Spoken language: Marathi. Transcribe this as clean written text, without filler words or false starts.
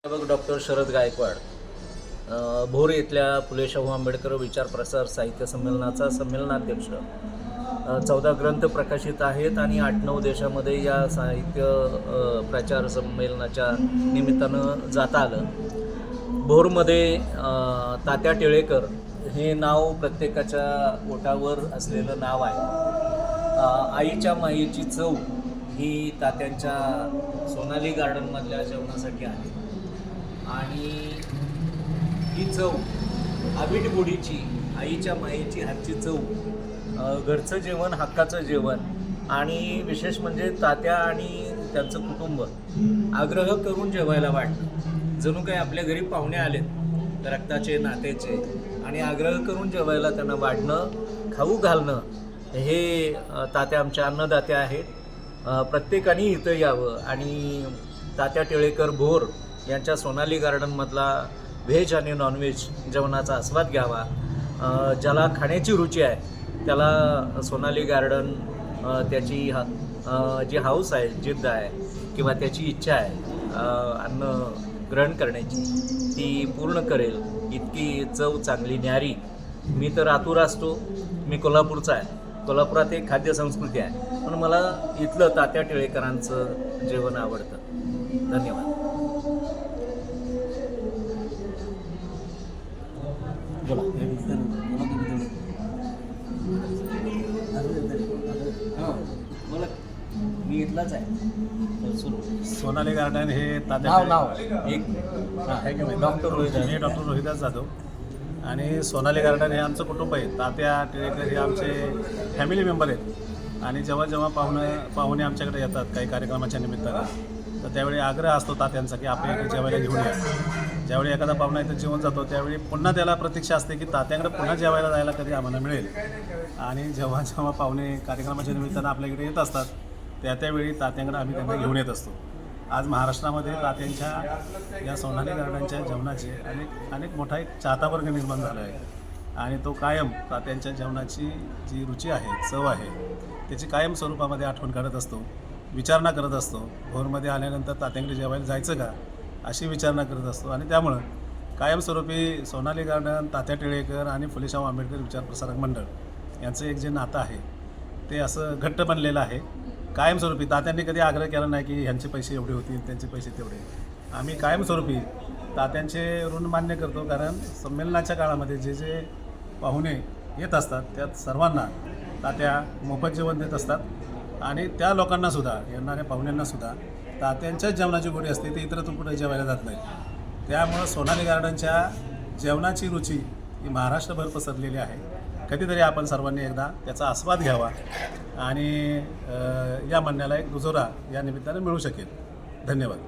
डॉक्टर शरद गायकवाड भोर येथील फुले शाहू आंबेडकर विचार प्रसार साहित्य संमेलनाचा संमेलनाध्यक्ष 14 ग्रंथ प्रकाशित आहेत आणि 8-9 देशामध्ये या साहित्य प्रचार संमेलनाच्या निमित्तानं जाता आलं। भोरमध्ये तात्या टिळेकर हे नाव प्रत्येकाच्या ओठावर असलेलं नाव आहे। आईच्या मायेची चव ही तात्यांच्या सोनाली गार्डनमधल्या जेवणासाठी आहे आणि ही चव आबिट गोडीची आईच्या मायेची हातची चव, घरचं जेवण हक्काचं जेवण आणि विशेष म्हणजे तात्या आणि त्यांचं कुटुंब आग्रह करून जेवायला वाटतं, जणू काही आपल्या घरी पाहुणे आलेत रक्ताचे नातेचे आणि आग्रह करून जेवायला त्यांना वाढणं खाऊ घालणं हे तात्या आमच्या अन्नदाते आहेत। प्रत्येकाने इथं यावं आणि तात्या टिळेकर भोर यांच्या सोनाली गार्डनमधला व्हेज आणि नॉनव्हेज जेवणाचा आस्वाद घ्यावा। ज्याला खाण्याची रुची आहे त्याला सोनाली गार्डन त्याची जी हाऊस आहे, जिद्द आहे किंवा त्याची इच्छा आहे अन्न ग्रहण करण्याची ती पूर्ण करेल इतकी चव चांगली न्यारी। मी तर आतुर असतो, मी कोल्हापूरचा आहे, कोल्हापुरात एक खाद्य संस्कृती आहे, पण मला इथलं तात्या टिळेकरांचं जेवण आवडतं। धन्यवाद। बोला, मी इथलाच आहे। सोनाली गार्डन हे नाव एक आहे की डॉक्टर रोहिदास। मी डॉक्टर रोहिदास जाधव आणि सोनाली गार्डन हे आमचं कुटुंब आहे। तात्या टिळेकर हे आमचे फॅमिली मेंबर आहेत आणि जेव्हा जेव्हा पाहुणे आमच्याकडे येतात काही कार्यक्रमाच्या निमित्तानं तर त्यावेळी आग्रह असतो तात्यांचा की आपल्याकडे जेवायला घेऊन या। ज्यावेळी एखादा पाहुणा इथं जेवण जातो त्यावेळी पुन्हा त्याला प्रतीक्षा असते की तात्याकडे पुन्हा जेवायला जायला कधी आम्हाला मिळेल। आणि जेव्हा जेव्हा पाहुणे कार्यक्रमाच्या निमित्तानं आपल्याकडे येत असतात त्यावेळी तात्यांकडे आम्ही त्यांना घेऊन येत असतो। आज महाराष्ट्रामध्ये तात्यांच्या या सोनाली गार्डनच्या जेवणाचे अनेक मोठा एक चाहता वर्ग निर्माण झाला आहे आणि तो कायम तात्यांच्या जेवणाची जी रुची आहे, चव आहे, त्याची कायम स्वरूपामध्ये आठवण काढत असतो, विचारणा करत असतो। भोरमध्ये आल्यानंतर तात्यांकडे जेवायला जायचं का अशी विचारणा करत असतो आणि त्यामुळं कायमस्वरूपी सोनाली गार्डन, तात्या टिळेकर आणि फुले शाहू आंबेडकर विचार प्रसारक मंडळ यांचं एक जे नातं आहे ते असं घट्ट बनलेलं आहे। कायमस्वरूपी तात्यांनी कधी आग्रह केला नाही की ह्यांचे पैसे एवढे होतील, त्यांचे पैसे तेवढे। आम्ही कायमस्वरूपी तात्यांचे ऋण मान्य करतो, कारण संमेलनाच्या काळामध्ये जे जे पाहुणे येत असतात त्यात सर्वांना तात्या मोफत जेवण देत असतात आणि त्या लोकांनासुद्धा, येणाऱ्या पाहुण्यांनासुद्धा तात्यांच्याच जेवणाची गोडी असते, ते इतरत्र कुठे जेवायला जात नाही। त्यामुळं सोनाली गार्डनच्या जेवणाची रुची ही महाराष्ट्रभर पसरलेली आहे। कधीतरी आपण सर्वांनी एकदा त्याचा आस्वाद घ्यावा आणि या म्हणण्याला एक दुजोरा या निमित्ताने मिळू शकेल। धन्यवाद।